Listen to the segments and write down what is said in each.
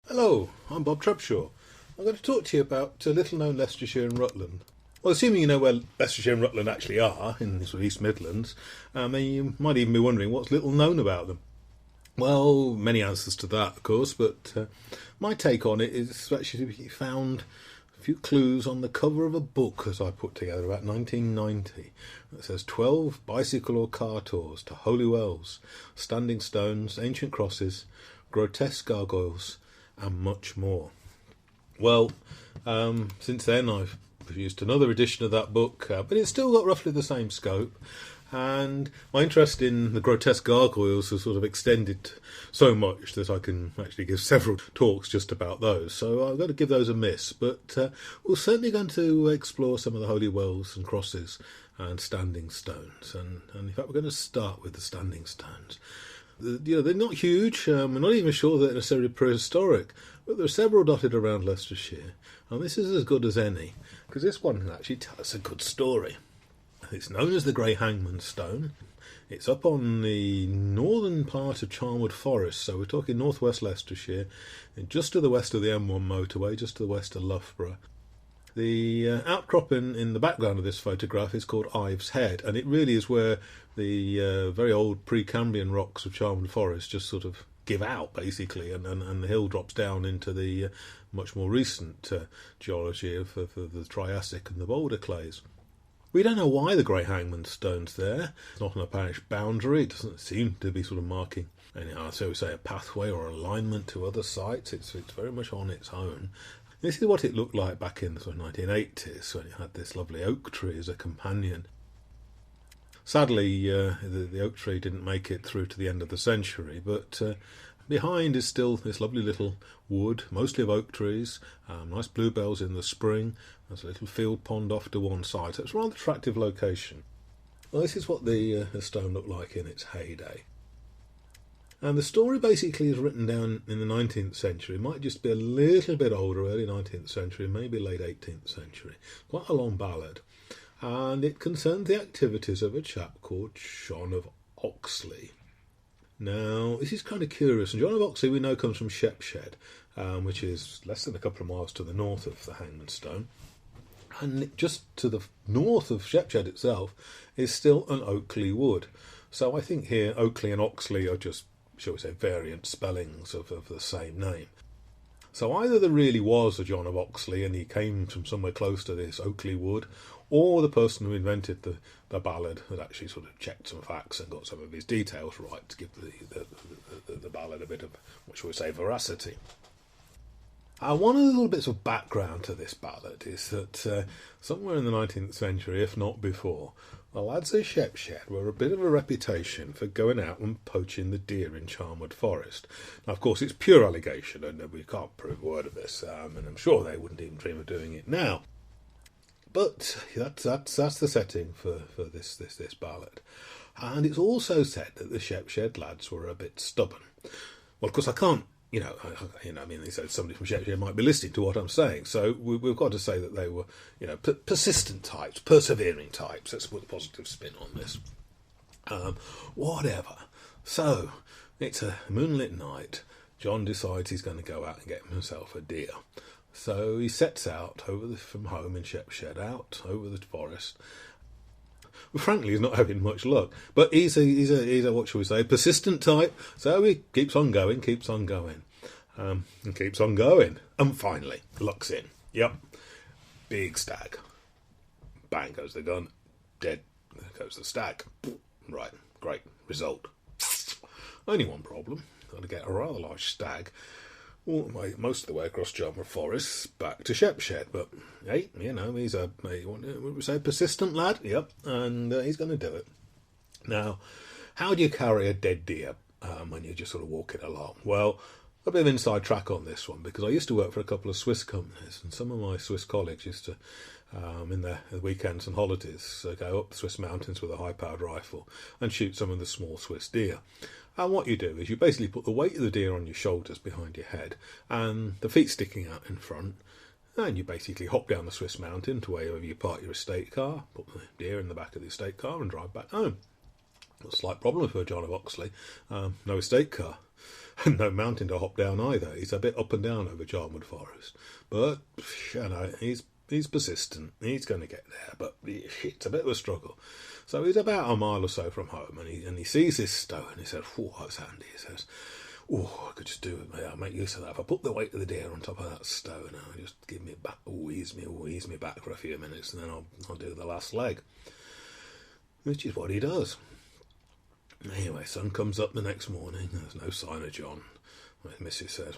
Hello, I'm Bob Trubshaw. I'm going to talk to you about Little-known Leicestershire and Rutland. Well, assuming you know where Leicestershire and Rutland actually are, in the sort of East Midlands, then you might even be wondering what's little known about them. Well, many answers to that, of course, but my take on it is actually to be found a few clues on the cover of a book that I put together about 1990 that says 12 bicycle or car tours to holy wells, standing stones, ancient crosses, grotesque gargoyles, and much more. Well, since then I've produced another edition of that book, but it's still got roughly the same scope, and my interest in the grotesque gargoyles has sort of extended so much that I can actually give several talks just about those, so I've got to give those a miss, but we're certainly going to explore some of the holy wells and crosses and standing stones, and in fact we're going to start with the standing stones. They're not huge, we're not even sure they're necessarily prehistoric, but there are several dotted around Leicestershire, and this is as good as any, because this one can actually tell us a good story. It's known as the Great Hangman Stone. It's up on the northern part of Charnwood Forest, so we're talking northwest Leicestershire, and just to the west of the M1 motorway, just to the west of Loughborough. The outcrop in the background of this photograph is called Ives Head, and it really is where the very old Precambrian rocks of Charnwood Forest just sort of give out, basically, and the hill drops down into the much more recent geology of the Triassic and the boulder clays. We don't know why the Great Hangman Stone's there. It's not on a parish boundary. It doesn't seem to be sort of marking so we say a pathway or alignment to other sites. It's very much on its own. This is what it looked like back in the sort of 1980s, when it had this lovely oak tree as a companion. Sadly, the oak tree didn't make it through to the end of the century, but behind is still this lovely little wood, mostly of oak trees, nice bluebells in the spring. There's a little field pond off to one side, so it's a rather attractive location. Well, this is what the stone looked like in its heyday. And the story basically is written down in the 19th century. It might just be a little bit older, early 19th century, maybe late 18th century. Quite a long ballad. And it concerns the activities of a chap called John of Oxley. Now, this is kind of curious. And John of Oxley we know comes from Shepshed, which is less than a couple of miles to the north of the Hangman Stone. And just to the north of Shepshed itself is still an Oakley wood. So I think here Oakley and Oxley are just, shall we say, variant spellings of the same name. So either there really was a John of Oxley and he came from somewhere close to this Oakley wood, or the person who invented the ballad had actually sort of checked some facts and got some of his details right to give the ballad a bit of, what shall we say, veracity. One of the little bits of background to this ballad is that somewhere in the 19th century, if not before, the lads of Shepshed were a bit of a reputation for going out and poaching the deer in Charnwood Forest. Now, of course, it's pure allegation, and we can't prove a word of this, and I'm sure they wouldn't even dream of doing it now. But that's the setting for this ballad. And it's also said that the Shepshed lads were a bit stubborn. Well, of course, I can't, somebody from Shepshed might be listening to what I'm saying, so we've got to say that they were, persistent types, persevering types. Let's put a positive spin on this. Whatever. So, it's a moonlit night. John decides he's going to go out and get himself a deer. So he sets out from home in Shepshed, out over the forest. Well, frankly, he's not having much luck, but he's a what shall we say, persistent type. So he keeps on going, and keeps on going, and finally, luck's in. Yep, big stag. Bang goes the gun, dead goes the stag. Right, great result. Only one problem: got to get a rather large stag most of the way across Charnwood Forest back to Shepshed, but hey, he's a persistent lad, yep, and he's going to do it. Now, how do you carry a dead deer when you're just sort of walking along? Well, a bit of inside track on this one, because I used to work for a couple of Swiss companies, and some of my Swiss colleagues used to, in their weekends and holidays, go up the Swiss mountains with a high-powered rifle and shoot some of the small Swiss deer. And what you do is you basically put the weight of the deer on your shoulders behind your head and the feet sticking out in front, and you basically hop down the Swiss mountain to wherever you park your estate car, put the deer in the back of the estate car and drive back home. A slight problem for John of Oxley, no estate car. And no mountain to hop down either. He's a bit up and down over Charnwood Forest. But, he's persistent. He's going to get there, but it's a bit of a struggle. So he's about a mile or so from home, and he sees this stone. He says, "Oh, that's handy." He says, "Oh, I could just do it. I'll make use of that. If I put the weight of the deer on top of that stone, I'll just give me back, ease me back for a few minutes, and then I'll do the last leg." Which is what he does. Anyway, sun comes up the next morning. There's no sign of John. My missus says,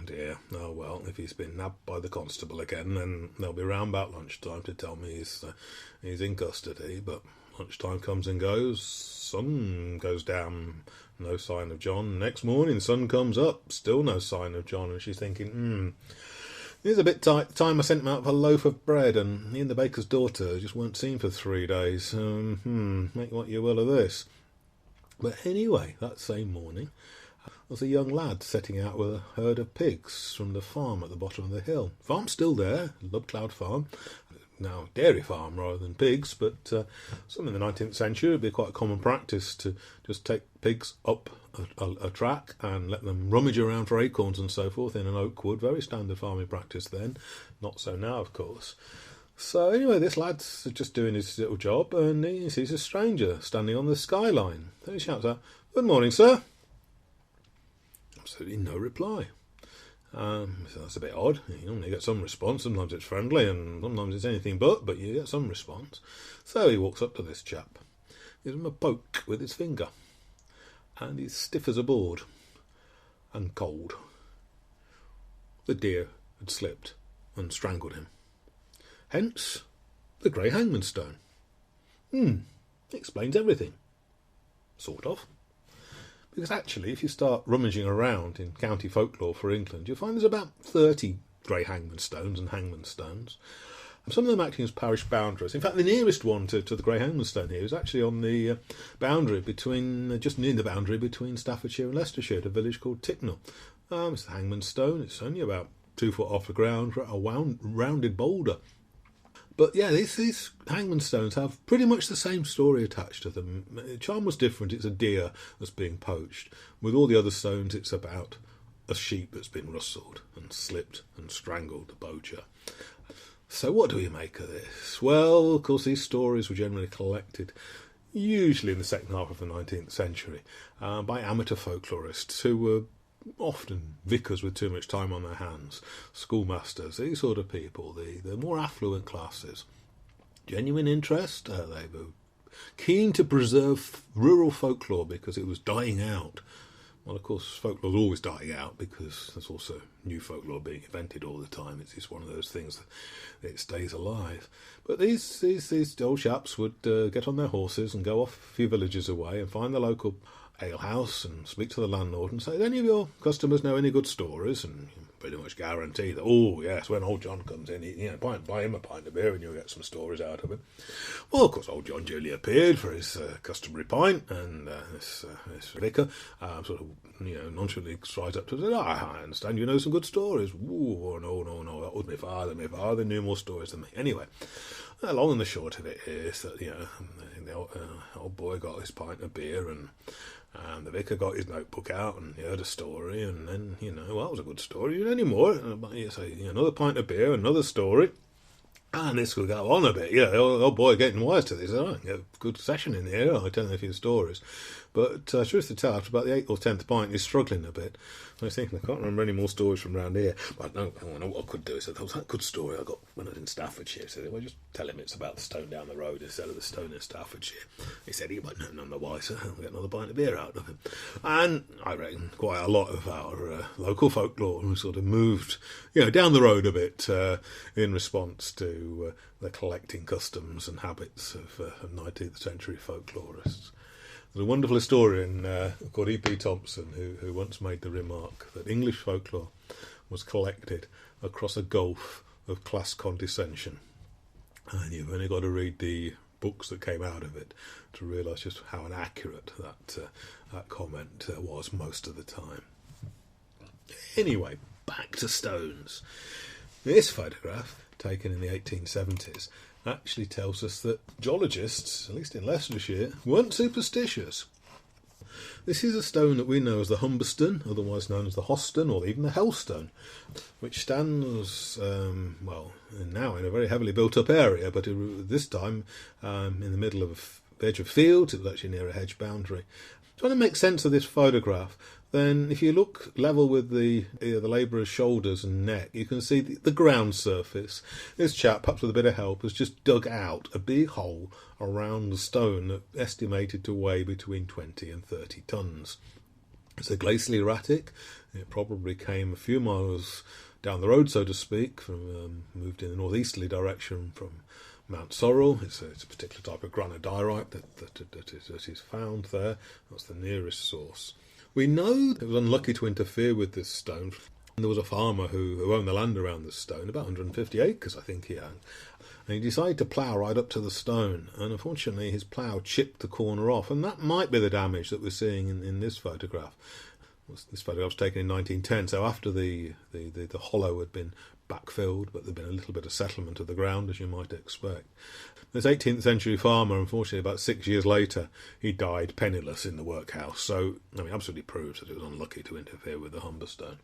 "Dear, oh well, if he's been nabbed by the constable again, then they'll be round about lunchtime to tell me he's in custody." But lunchtime comes and goes, sun goes down, no sign of John. Next morning, sun comes up, still no sign of John, and she's thinking, it's a bit tight. Time I sent him out for a loaf of bread, and he and the baker's daughter just weren't seen for 3 days. Make what you will of this. But anyway, that same morning, was a young lad setting out with a herd of pigs from the farm at the bottom of the hill. Farm's still there, Lubcloud Farm. Now, dairy farm rather than pigs, but some in the 19th century it would be quite a common practice to just take pigs up a track and let them rummage around for acorns and so forth in an oak wood. Very standard farming practice then, not so now, of course. So anyway, this lad's just doing his little job, and he sees a stranger standing on the skyline. Then he shouts out, "Good morning, sir." Absolutely no reply. So that's a bit odd. You normally get some response. Sometimes it's friendly, and sometimes it's anything but you get some response. So he walks up to this chap, gives him a poke with his finger, and he's stiff as a board and cold. The deer had slipped and strangled him. Hence the grey Hangman Stone. Explains everything. Sort of. Because actually, if you start rummaging around in county folklore for England, you'll find there's about 30 grey Hangman Stones and Hangman Stones. Some of them acting as parish boundaries. In fact, the nearest one to the grey Hangman Stone here is actually on the boundary between, just near the boundary between Staffordshire and Leicestershire, at a village called Ticknell. It's the Hangman Stone. It's only about 2 foot off the ground, a rounded boulder. But yeah, these Hangman Stones have pretty much the same story attached to them. The charm was different. It's a deer that's being poached. With all the other stones, it's about a sheep that's been rustled and slipped and strangled the poacher. So what do we make of this? Well, of course, these stories were generally collected, usually in the second half of the 19th century, by amateur folklorists who were often vicars with too much time on their hands, schoolmasters, these sort of people, the more affluent classes. Genuine interest, they were keen to preserve rural folklore because it was dying out. Well, of course, folklore's always dying out because there's also new folklore being invented all the time. It's just one of those things that it stays alive. But these old chaps would get on their horses and go off a few villages away and find the local alehouse and speak to the landlord and say, "Do any of your customers know any good stories?" And you pretty much guarantee that, oh yes, when old John comes in, buy him a pint of beer and you'll get some stories out of him. Well, of course, old John duly appeared for his customary pint, and this vicar sort of nonchalantly strides up to him and says, "I understand you know some good stories." "Oh, no, that was my father. My father knew more stories than me." Anyway, long and the short of it is that the old boy got his pint of beer, and the vicar got his notebook out and he heard a story, and then well, that was a good story. Any more? You say, another pint of beer, another story, and this will go on a bit. The old boy getting wise to this. Oh, a good session in here. I tell him a few stories, but truth to tell, after about the 8th or 10th pint, he's struggling a bit. I was thinking, I can't remember any more stories from around here. But no, I know what I could do. So that was that good story I got when I was in Staffordshire. So well, just tell him it's about the stone down the road instead of the stone in Staffordshire. He said he wasn't none the wiser. I'll get another pint of beer out of him. And I reckon quite a lot of our local folklore sort of moved, down the road a bit in response to the collecting customs and habits of 19th century folklorists. There's a wonderful historian called E.P. Thompson who once made the remark that English folklore was collected across a gulf of class condescension. And you've only got to read the books that came out of it to realise just how inaccurate that comment was most of the time. Anyway, back to stones. This photograph, taken in the 1870s, actually tells us that geologists, at least in Leicestershire, weren't superstitious. This is a stone that we know as the Humberstone, otherwise known as the Hoston or even the Hellstone, which stands, now in a very heavily built-up area, but this time in the middle of the edge of fields. It was actually near a hedge boundary. Trying to make sense of this photograph, then if you look level with the labourer's shoulders and neck, you can see the ground surface. This chap, perhaps with a bit of help, has just dug out a big hole around the stone that estimated to weigh between 20 and 30 tonnes. It's a glacial erratic. It probably came a few miles down the road, so to speak, moved in a northeasterly direction from Mount Sorrel. It's a particular type of granodiorite that is found there. That's the nearest source. We know it was unlucky to interfere with this stone. There was a farmer who owned the land around this stone, about 150 acres I think he owned, and he decided to plough right up to the stone, and unfortunately his plough chipped the corner off, and that might be the damage that we're seeing in this photograph. This photograph was taken in 1910, so after the hollow had been backfilled, but there'd been a little bit of settlement of the ground, as you might expect. This 18th century farmer, unfortunately, about 6 years later, he died penniless in the workhouse. So, absolutely proves that it was unlucky to interfere with the Humberstone.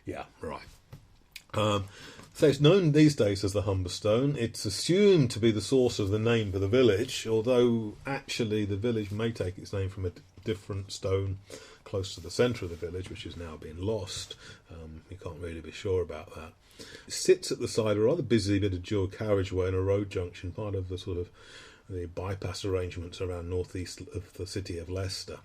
Yeah, right. So it's known these days as the Humberstone. It's assumed to be the source of the name for the village, although actually the village may take its name from a different stone close to the centre of the village, which has now been lost. You can't really be sure about that. It sits at the side of a rather busy bit of dual carriageway and a road junction, part of the sort of the bypass arrangements around northeast of the city of Leicester.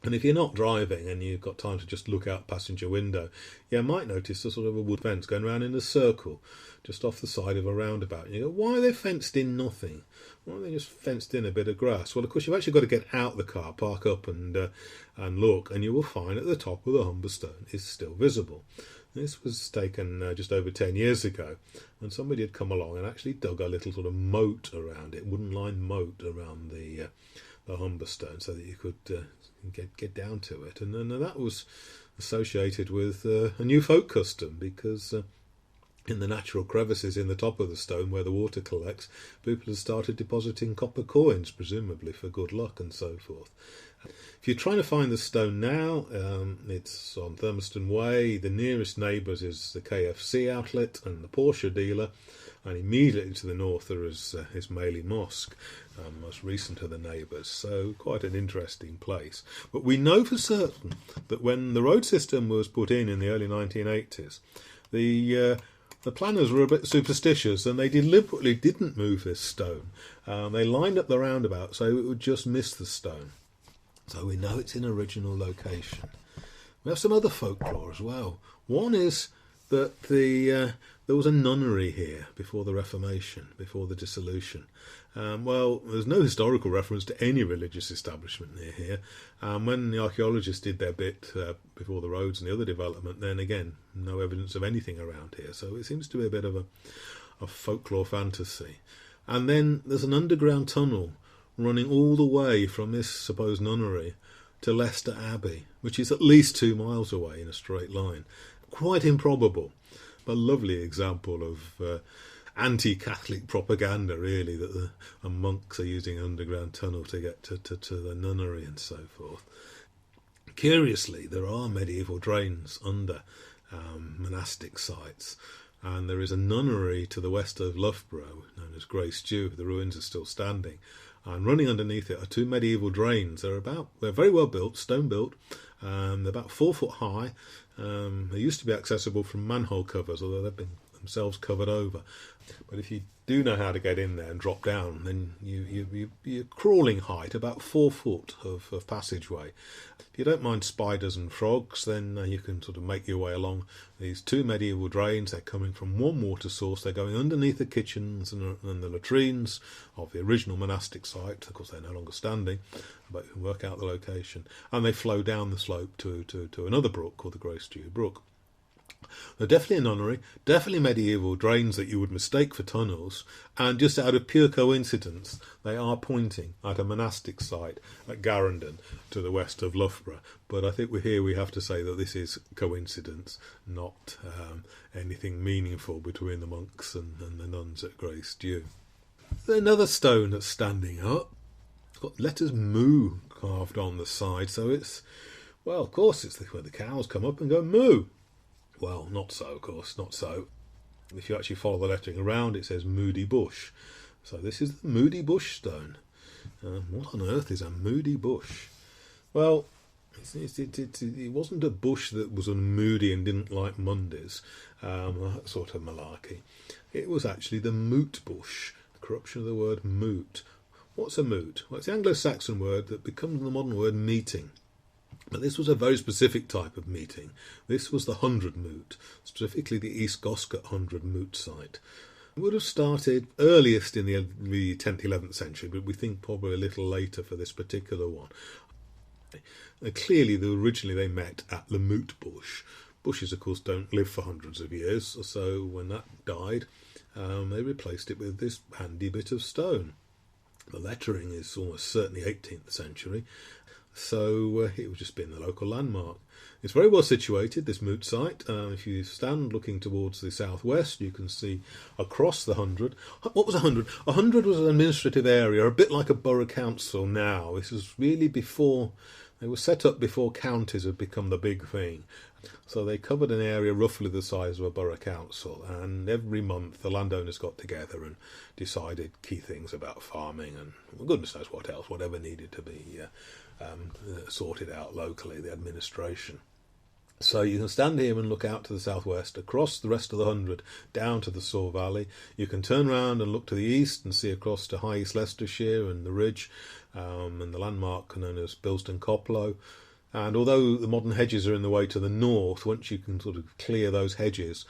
And if you're not driving and you've got time to just look out passenger window, you might notice a sort of a wood fence going around in a circle just off the side of a roundabout. And you go, why are they fenced in nothing? Why are they just fenced in a bit of grass? Well, of course, you've actually got to get out the car, park up and look, and you will find at the top of the Humberstone is still visible. This was taken just over 10 years ago, and somebody had come along and actually dug a little sort of moat around it, wooden line moat around the Humberstone, so that you could get down to it. And then that was associated with a new folk custom, because in the natural crevices in the top of the stone where the water collects, people had started depositing copper coins, presumably for good luck and so forth. If you're trying to find the stone now, it's on Thurmaston Way. The nearest neighbours is the KFC outlet and the Porsche dealer, and immediately to the north there is Mailey Mosque, most recent of the neighbours, so quite an interesting place. But we know for certain that when the road system was put in the early 1980s, the planners were a bit superstitious, and they deliberately didn't move this stone. They lined up the roundabout so it would just miss the stone. So we know it's in original location. We have some other folklore as well. One is that there was a nunnery here before the Reformation, before the dissolution. There's no historical reference to any religious establishment near here. When the archaeologists did their bit before the roads and the other development, then again, no evidence of anything around here. So it seems to be a bit of a folklore fantasy. And then there's an underground tunnel running all the way from this supposed nunnery to Leicester Abbey, which is at least 2 miles away in a straight line. Quite improbable, but a lovely example of anti-Catholic propaganda, really, that the monks are using an underground tunnel to get to the nunnery and so forth. Curiously, there are medieval drains under monastic sites, and there is a nunnery to the west of Loughborough, known as Grace Dew. The ruins are still standing. And running underneath it are 2 medieval drains. They're very well built, stone built. They're about 4 foot high. They used to be accessible from manhole covers, although they've been themselves covered over. But if you do know how to get in there and drop down, then you're crawling height, about 4 foot of passageway. If you don't mind spiders and frogs, then you can sort of make your way along these 2 medieval drains. They're coming from one water source. They're going underneath the kitchens and the latrines of the original monastic site. Of course, they're no longer standing, but you can work out the location. And they flow down the slope to another brook called the Grace Dew Brook. They're definitely a nunnery, definitely medieval drains that you would mistake for tunnels, and just out of pure coincidence, they are pointing at a monastic site at Garendon to the west of Loughborough. But I think we have to say that this is coincidence, not anything meaningful between the monks and the nuns at Grace Dew. Another stone that's standing up, It's got letters moo carved on the side, so it's, well, of course, it's where the cows come up and go moo. Well, not so, of course, not so. If you actually follow the lettering around, it says Moody Bush. So this is the Moody Bush stone. What on earth is a Moody Bush? Well, it wasn't a bush that was moody and didn't like Mondays, that sort of malarkey. It was actually the moot bush, the corruption of the word moot. What's a moot? Well, it's the Anglo-Saxon word that becomes the modern word meeting. But this was a very specific type of meeting. This was the 100 moot, specifically the East Goscott 100 moot site. It would have started earliest in the 10th, 11th century, but we think probably a little later for this particular one. Clearly, originally they met at the moot bush. Bushes, of course, don't live for hundreds of years, so when that died, they replaced it with this handy bit of stone. The lettering is almost certainly 18th century, so it would just be in the local landmark. It's very well situated, this moot site. If you stand looking towards the southwest, you can see across the 100. What was 100? 100 was an administrative area, a bit like a borough council now. This was really before, they were set up before counties had become the big thing. So they covered an area roughly the size of a borough council, and every month the landowners got together and decided key things about farming and goodness knows what else, whatever needed to be sorted out locally, the administration. So you can stand here and look out to the southwest, across the rest of the 100, down to the Soar Valley. You can turn round and look to the east and see across to High East Leicestershire and the ridge, and the landmark known as Bilston Coplow. And although the modern hedges are in the way to the north, once you can sort of clear those hedges,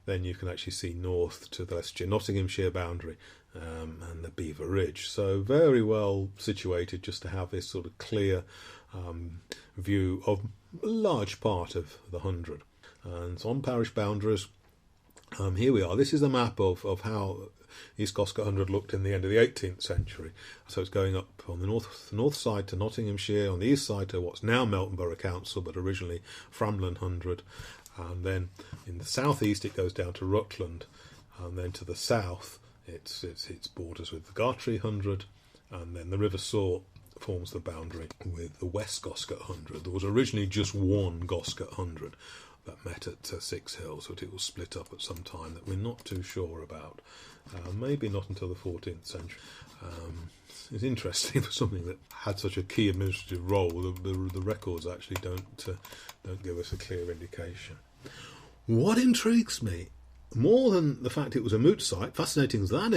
then you can actually see north to the Leicestershire-Nottinghamshire boundary and the Beaver Ridge. So very well situated just to have this sort of clear view of a large part of the 100. And so on parish boundaries, here we are. This is a map of how East Goscott 100 looked in the end of the 18th century. So it's going up on the north side to Nottinghamshire, on the east side to what's now Melton Borough Council, but originally Framland 100. And then in the southeast it goes down to Rutland, and then to the south it's borders with the Gartree 100, and then the River Soar forms the boundary with the West Goscott 100. There was originally just one Goscott 100 that met at Six Hills, but it was split up at some time that we're not too sure about. Maybe not until the 14th century. It's interesting for something that had such a key administrative role. The records actually don't give us a clear indication. What intrigues me, more than the fact it was a moot site, fascinating as that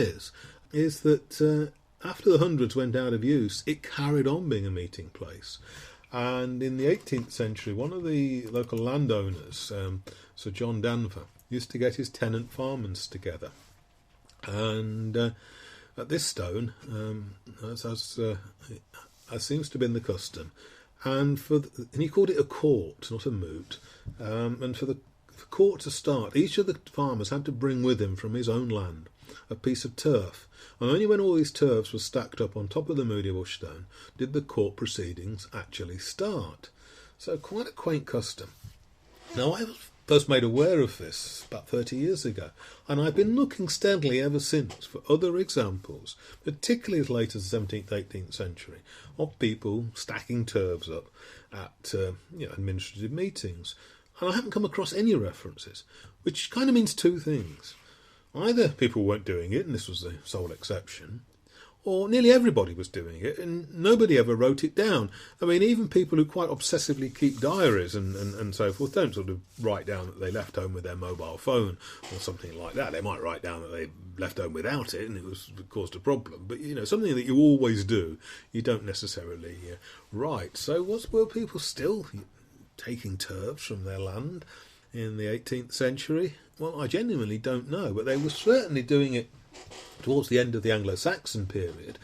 is that after the hundreds went out of use, it carried on being a meeting place. And in the 18th century, one of the local landowners, Sir John Danver, used to get his tenant farmers together. And at this stone, as seems to have been the custom, and he called it a court, not a moot. And for the court to start, each of the farmers had to bring with him from his own land a piece of turf, and only when all these turfs were stacked up on top of the Moody Bush stone did the court proceedings actually start. So quite a quaint custom. Now, I was first made aware of this about 30 years ago, and I've been looking steadily ever since for other examples, particularly as late as the 17th, 18th century, of people stacking turfs up at administrative meetings. And I haven't come across any references, which kind of means two things. Either people weren't doing it, and this was the sole exception, or nearly everybody was doing it, and nobody ever wrote it down. I mean, even people who quite obsessively keep diaries and so forth don't sort of write down that they left home with their mobile phone or something like that. They might write down that they left home without it and it caused a problem. But, something that you always do, you don't necessarily write. So were people still taking turfs from their land in the 18th century? Well, I genuinely don't know, but they were certainly doing it towards the end of the Anglo-Saxon period.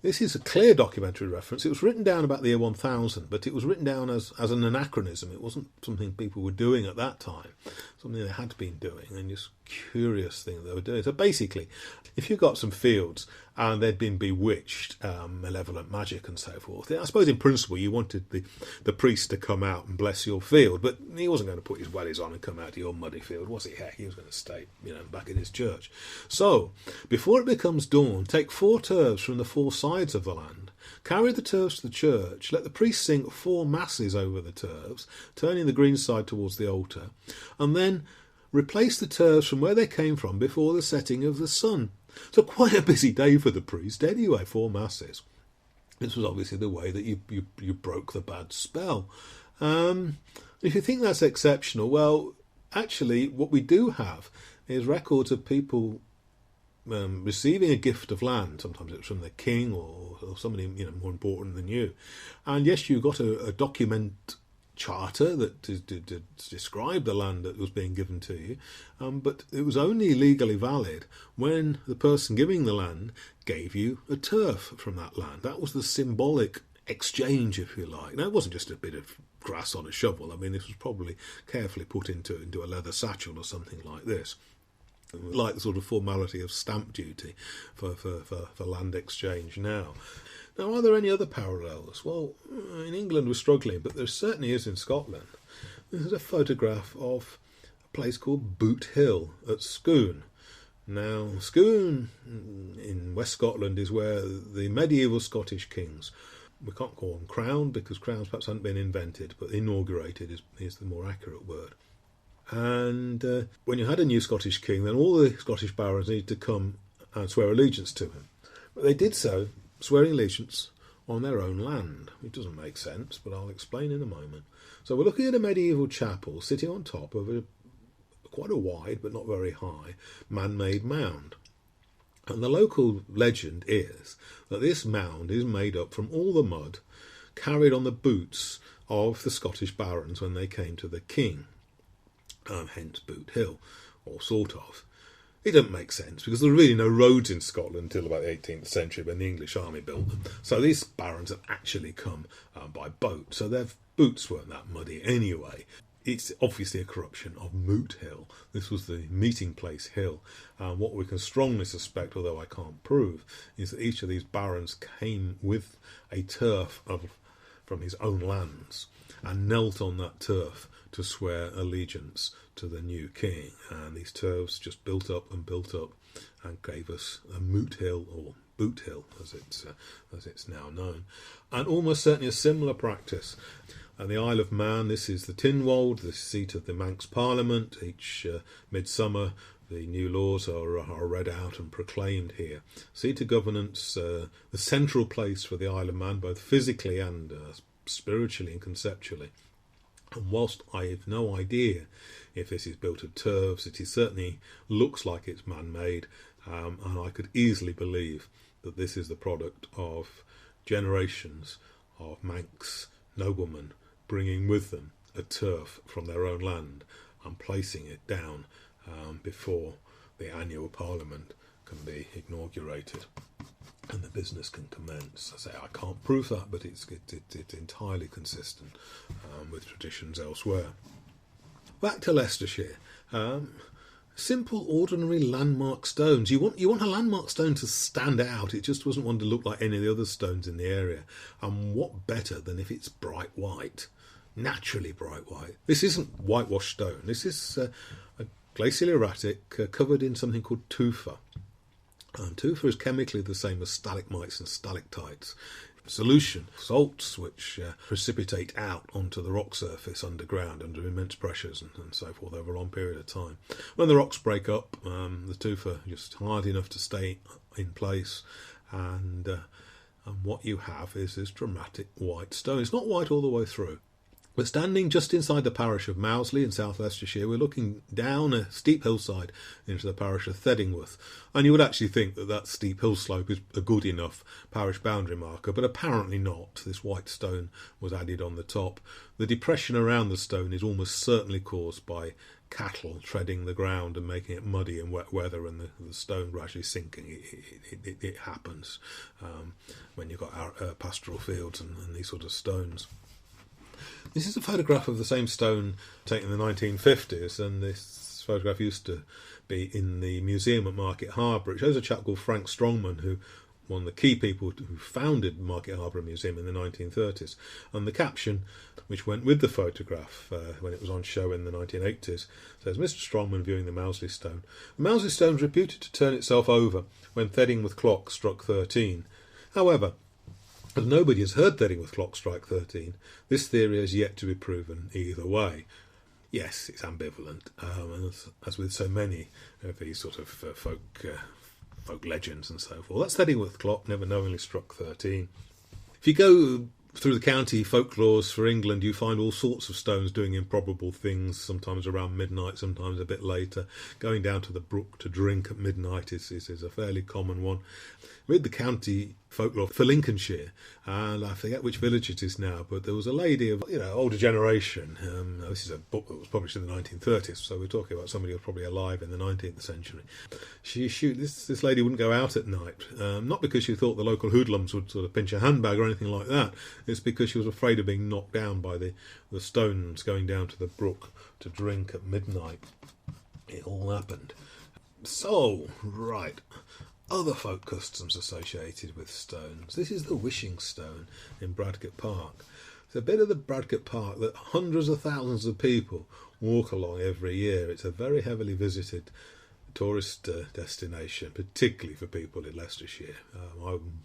This is a clear documentary reference. It was written down about the year 1000, but it was written down as an anachronism. It wasn't something people were doing at that time, something they had been doing, and just curious thing they were doing. So basically, if you've got some fields and they'd been bewitched, malevolent magic and so forth, I suppose in principle you wanted the priest to come out and bless your field, but he wasn't going to put his wellies on and come out to your muddy field, was he? Heck, he was going to stay, back in his church. So, before it becomes dawn, take 4 turfs from the 4 sides of the land carry the turfs to the church, let the priest sing 4 masses over the turfs, turning the green side towards the altar, and then replace the turfs from where they came from before the setting of the sun. So quite a busy day for the priest anyway, 4 masses. This was obviously the way that you broke the bad spell. If you think that's exceptional, well, actually what we do have is records of people receiving a gift of land. Sometimes it's from the king or somebody more important than you. And yes, you got a document charter that described the land that was being given to you, but it was only legally valid when the person giving the land gave you a turf from that land. That was the symbolic exchange, if you like. Now, it wasn't just a bit of grass on a shovel. I mean, this was probably carefully put into a leather satchel or something like this, like the sort of formality of stamp duty for land exchange now. Now, are there any other parallels? Well, in England we're struggling, but there certainly is in Scotland. This is a photograph of a place called Boot Hill at Scone. Now, Scone in West Scotland is where the medieval Scottish kings, we can't call them crowned because crowns perhaps hadn't been invented, but inaugurated is the more accurate word. And when you had a new Scottish king, then all the Scottish barons needed to come and swear allegiance to him. But they did so swearing allegiance on their own land. It doesn't make sense, but I'll explain in a moment. So we're looking at a medieval chapel sitting on top of quite a wide but not very high man-made mound. And the local legend is that this mound is made up from all the mud carried on the boots of the Scottish barons when they came to the king. Hence Boot Hill, or sort of. It doesn't make sense because there were really no roads in Scotland until about the 18th century when the English army built them. So these barons had actually come by boat, so their boots weren't that muddy anyway. It's obviously a corruption of Moot Hill. This was the meeting place hill. What we can strongly suspect, although I can't prove, is that each of these barons came with a turf from his own lands and knelt on that turf to swear allegiance to the new king. And these turfs just built up and gave us a Moot Hill, or Boot Hill as it's now known. And almost certainly a similar practice. And the Isle of Man, this is the Tynwald, the seat of the Manx Parliament. Each midsummer the new laws are read out and proclaimed here. Seat of governance, the central place for the Isle of Man, both physically and spiritually and conceptually. And whilst I have no idea if this is built of turfs, it certainly looks like it's man-made, and I could easily believe that this is the product of generations of Manx noblemen bringing with them a turf from their own land and placing it down before the annual parliament can be inaugurated and the business can commence. I say I can't prove that, but it's entirely consistent with traditions elsewhere. Back to Leicestershire. Simple, ordinary landmark stones. You want a landmark stone to stand out. It just doesn't want to look like any of the other stones in the area. And what better than if it's bright white, naturally bright white. This isn't whitewashed stone. This is a glacial erratic covered in something called tufa. Tufa is chemically the same as stalagmites and stalactites. Solution, salts which precipitate out onto the rock surface underground under immense pressures and so forth over a long period of time. When the rocks break up, the tufa are just hard enough to stay in place, and what you have is this dramatic white stone. It's not white all the way through. We're standing just inside the parish of Mousley in South Leicestershire. We're looking down a steep hillside into the parish of Thedingworth. And you would actually think that steep hill slope is a good enough parish boundary marker, but apparently not. This white stone was added on the top. The depression around the stone is almost certainly caused by cattle treading the ground and making it muddy in wet weather, and the stone gradually sinking. It happens when you've got pastoral fields and these sort of stones. This is a photograph of the same stone taken in the 1950s, and this photograph used to be in the museum at Market Harbour. It shows a chap called Frank Strongman, who one of the key people who founded Market Harbour Museum in the 1930s. And the caption, which went with the photograph when it was on show in the 1980s, says, "Mr. Strongman viewing the Mousley Stone. The Mousley Stone is reputed to turn itself over when Thedingworth clock struck 13. However, But nobody has heard Thedingworth clock strike 13. This theory has yet to be proven either way. Yes, it's ambivalent, and as with so many of these sort of folk legends and so forth. That's Thedingworth clock, never knowingly struck 13. If you go through the county folklores for England, you find all sorts of stones doing improbable things, sometimes around midnight, sometimes a bit later. Going down to the brook to drink at midnight is a fairly common one. Read the county folklore for Lincolnshire, and I forget which village it is now, but there was a lady of older generation. This is a book that was published in the 1930s, so we're talking about somebody who was probably alive in the 19th century. This lady wouldn't go out at night, not because she thought the local hoodlums would sort of pinch her handbag or anything like that. It's because she was afraid of being knocked down by the stones going down to the brook to drink at midnight. It all happened. So, right. Other folk customs associated with stones. This is the Wishing Stone in Bradgate Park. It's a bit of the Bradgate Park that hundreds of thousands of people walk along every year. It's a very heavily visited tourist destination, particularly for people in Leicestershire. I'm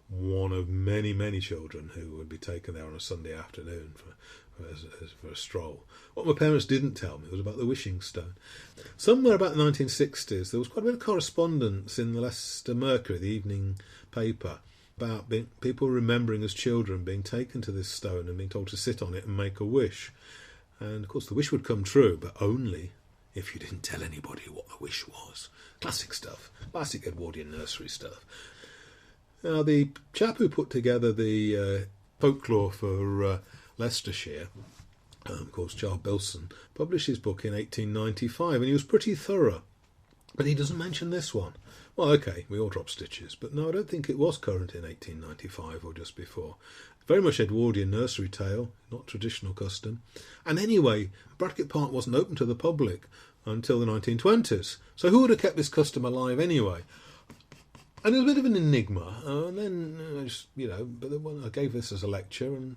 one of many, many children who would be taken there on a Sunday afternoon for a stroll. What my parents didn't tell me was about the Wishing Stone. Somewhere about the 1960s, there was quite a bit of correspondence in the Leicester Mercury, the evening paper, about people remembering as children being taken to this stone and being told to sit on it and make a wish. And of course the wish would come true, but only if you didn't tell anybody what the wish was. Classic stuff, classic Edwardian nursery stuff. Now the chap who put together the folklore for Leicestershire, of course Charles Bilson, published his book in 1895, and he was pretty thorough. But he doesn't mention this one. Well, okay, we all drop stitches, but no, I don't think it was current in 1895 or just before. Very much Edwardian nursery tale, not traditional custom. And anyway, Bradgate Park wasn't open to the public until the 1920s. So who would have kept this custom alive anyway? And it was a bit of an enigma. And then, but then I gave this as a lecture, and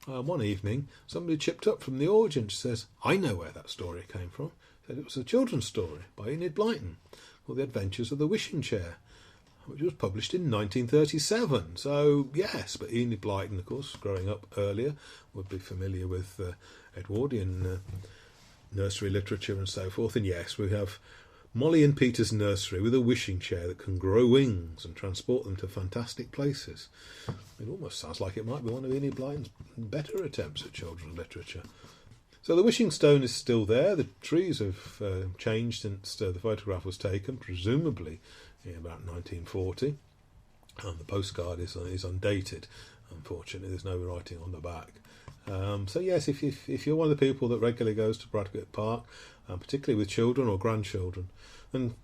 one evening, somebody chipped up from the audience. She says, I know where that story came from. Said it was a children's story by Enid Blyton, called The Adventures of the Wishing Chair, which was published in 1937. So, yes, but Enid Blyton, of course, growing up earlier, would be familiar with Edwardian nursery literature and so forth. And yes, we have Molly and Peter's nursery with a wishing chair that can grow wings and transport them to fantastic places. It almost sounds like it might be one of Enid Blyton's better attempts at children's literature. So the Wishing Stone is still there. The trees have changed since the photograph was taken, presumably in about 1940. And the postcard is undated. Unfortunately, there's no writing on the back. So yes, if you're one of the people that regularly goes to Bradgate Park, particularly with children or grandchildren, then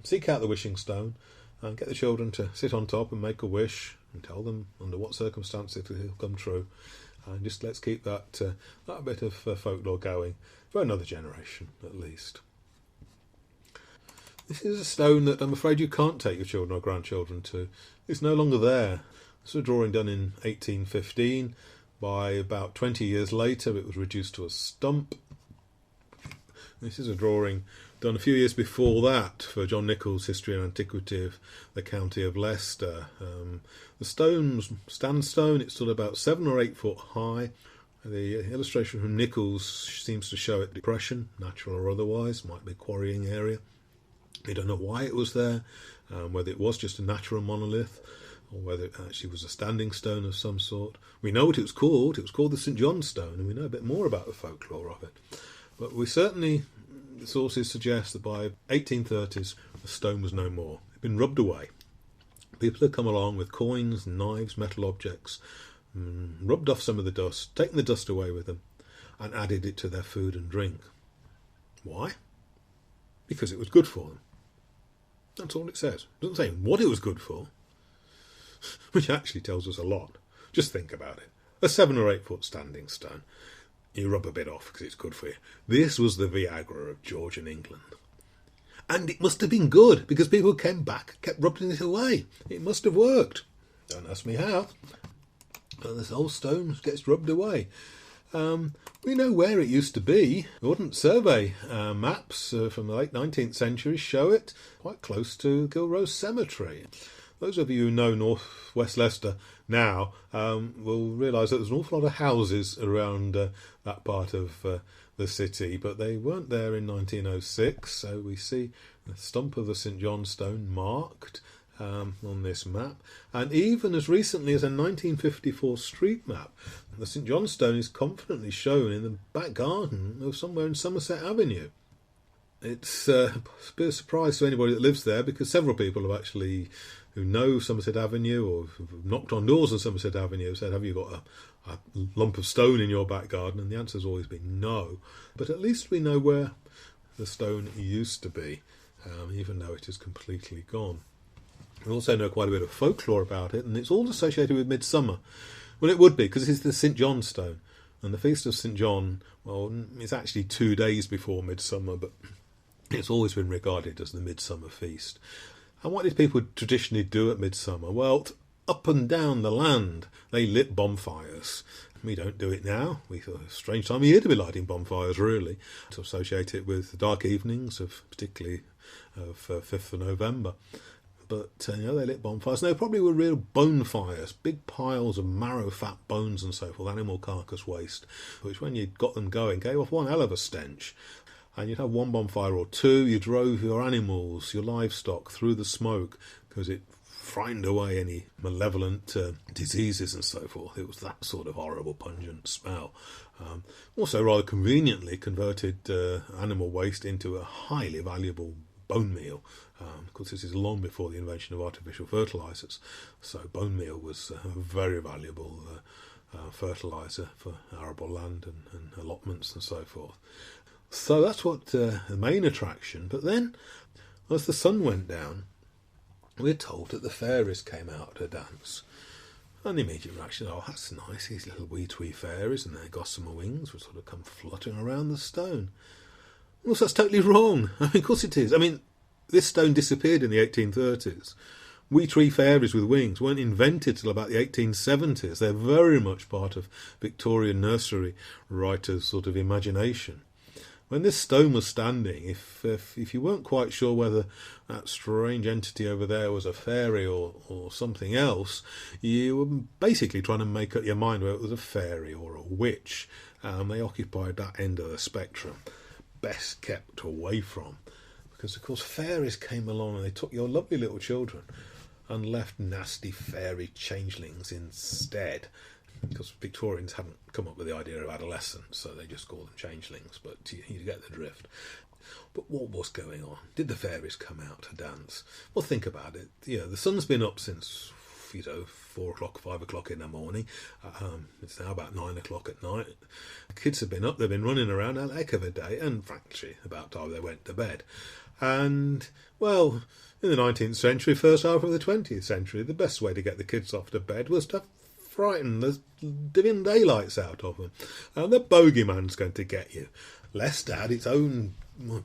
seek out the Wishing Stone and get the children to sit on top and make a wish and tell them under what circumstances it will come true. And just let's keep that bit of folklore going for another generation at least. This is a stone that I'm afraid you can't take your children or grandchildren to. It's no longer there. This was a drawing done in 1815. By about 20 years later, it was reduced to a stump. This is a drawing done a few years before that for John Nichol's History and Antiquity of the County of Leicester. The stone was sandstone. It stood about 7 or 8 foot high. The illustration from Nichols seems to show it depression, natural or otherwise, might be a quarrying area. We don't know why it was there, whether it was just a natural monolith or whether it actually was a standing stone of some sort. We know what it was called. It was called the Cynjohn Stone, and we know a bit more about the folklore of it. But we certainly, the sources suggest that by 1830s, the stone was no more. It had been rubbed away. People had come along with coins, knives, metal objects, rubbed off some of the dust, taken the dust away with them, and added it to their food and drink. Why? Because it was good for them. That's all it says. It doesn't say what it was good for, which actually tells us a lot. Just think about it. A 7 or 8 foot standing stone. You rub a bit off because it's good for you. This was the Viagra of Georgian England. And it must have been good, because people came back, kept rubbing it away. It must have worked. Don't ask me how. But this old stone gets rubbed away. We know where it used to be. Ordnance Survey maps from the late 19th century show it quite close to Gilrose Cemetery. those of you who know North West Leicester now will realise that there's an awful lot of houses around that part of the city, but they weren't there in 1906, so we see the stump of the Cynjohn Stone marked on this map, and even as recently as a 1954 street map, the Cynjohn Stone is confidently shown in the back garden of somewhere in Somerset Avenue. It's a bit of a surprise to anybody that lives there, because several people have actually, who know Somerset Avenue or have knocked on doors on Somerset Avenue, said, have you got a lump of stone in your back garden? And the answer's always been no. But at least we know where the stone used to be, even though it is completely gone. We also know quite a bit of folklore about it, and it's all associated with midsummer. Well, it would be, because it's the Cynjohn Stone. And the Feast of St. John, well, it's actually 2 days before midsummer, but it's always been regarded as the midsummer feast. And what did people traditionally do at midsummer? Well, up and down the land, they lit bonfires. We don't do it now. We thought a strange time of year to be lighting bonfires, really, to associate it with the dark evenings of, particularly of 5th of November. But they lit bonfires. And they probably were real bone fires, big piles of marrow, fat bones and so forth, animal carcass waste, which when you got them going gave off one hell of a stench. And you'd have one bonfire or two. You drove your animals, your livestock through the smoke, because it frightened away any malevolent diseases and so forth. It was that sort of horrible, pungent smell. Also rather conveniently converted animal waste into a highly valuable bone meal. Of course, this is long before the invention of artificial fertilisers, so bone meal was a very valuable fertiliser for arable land and allotments and so forth. So that's what the main attraction. But then, as the sun went down, we're told that the fairies came out to dance. And the immediate reaction, oh, that's nice, these little wee twee fairies and their gossamer wings would sort of come fluttering around the stone. Well, that's totally wrong. I mean, of course it is. I mean, this stone disappeared in the 1830s. Wee tree fairies with wings weren't invented till about the 1870s. They're very much part of Victorian nursery writers' sort of imagination. When this stone was standing, if you weren't quite sure whether that strange entity over there was a fairy or something else, you were basically trying to make up your mind whether it was a fairy or a witch. They occupied that end of the spectrum, best kept away from. Because, of course, fairies came along and they took your lovely little children and left nasty fairy changelings instead. Because Victorians haven't come up with the idea of adolescence, so they just call them changelings, but you get the drift. But what was going on? Did the fairies come out to dance? Well, think about it. The sun's been up since, 4 o'clock, 5 o'clock in the morning. It's now about 9 o'clock at night. The kids have been up, they've been running around a heck of a day, and frankly, about time they went to bed. And, well, in the 19th century, first half of the 20th century, the best way to get the kids off to bed was to frighten the living daylights out of them. And the bogeyman's going to get you. Leicester had its own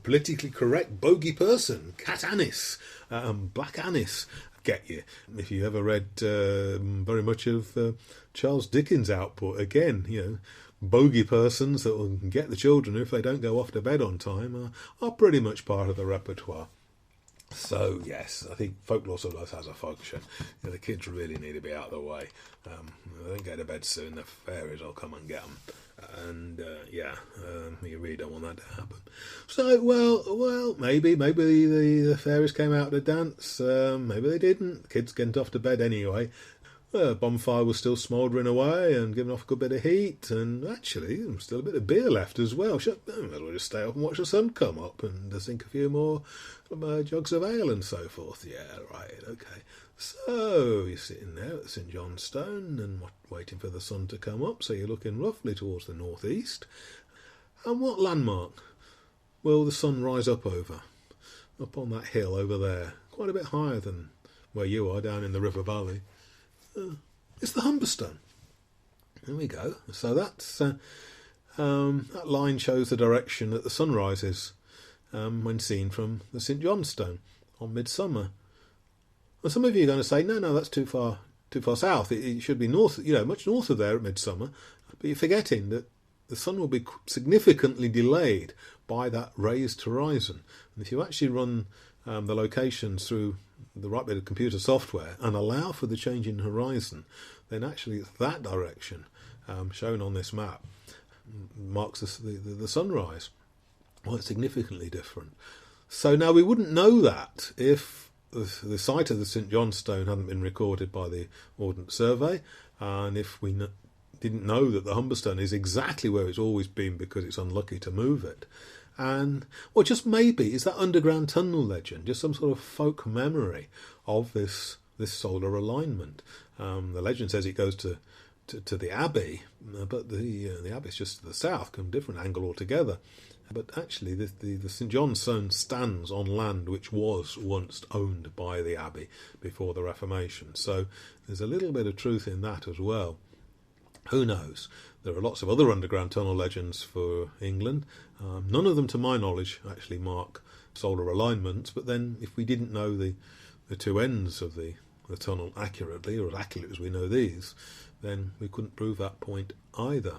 politically correct bogey person, Cat Annis, Black Annis, get you. If you ever read very much of Charles Dickens' output, again, bogey persons that will get the children if they don't go off to bed on time are pretty much part of the repertoire. So, yes, I think folklore sometimes has a function. The kids really need to be out of the way. If they don't go to bed soon, the fairies will come and get them. And, you really don't want that to happen. So, well, maybe the fairies came out to dance. Maybe they didn't. The kids went off to bed anyway. The bonfire was still smouldering away and giving off a good bit of heat, and actually there was still a bit of beer left as well. Might as well just stay up and watch the sun come up and sink a few more jugs of ale and so forth. Yeah, right, okay. So you're sitting there at the Cynjohn Stone and waiting for the sun to come up, so you're looking roughly towards the northeast. And what landmark will the sun rise up over? Up on that hill over there, quite a bit higher than where you are down in the River Valley. It's the Humberstone. There we go. So that's that line shows the direction that the sun rises when seen from the Cynjohn Stone on midsummer. Well, some of you are going to say, no, that's too far south. It should be north, much north of there at midsummer. But you're forgetting that the sun will be significantly delayed by that raised horizon. And if you actually run the locations through the right bit of computer software and allow for the change in horizon, then actually it's that direction shown on this map marks the sunrise. Well, it's significantly different. So now we wouldn't know that if the site of the Cynjohn Stone hadn't been recorded by the Ordnance Survey, and if we didn't know that the Humberstone is exactly where it's always been because it's unlucky to move it. And, well, just maybe, is that underground tunnel legend just some sort of folk memory of this solar alignment? The legend says it goes to the Abbey, but the Abbey's just to the south, a different angle altogether. But actually, the St John's Stone stands on land which was once owned by the Abbey before the Reformation. So there's a little bit of truth in that as well. Who knows? There are lots of other underground tunnel legends for England. None of them, to my knowledge, actually mark solar alignments. But then, if we didn't know the two ends of the tunnel accurately, or as accurate as we know these, then we couldn't prove that point either.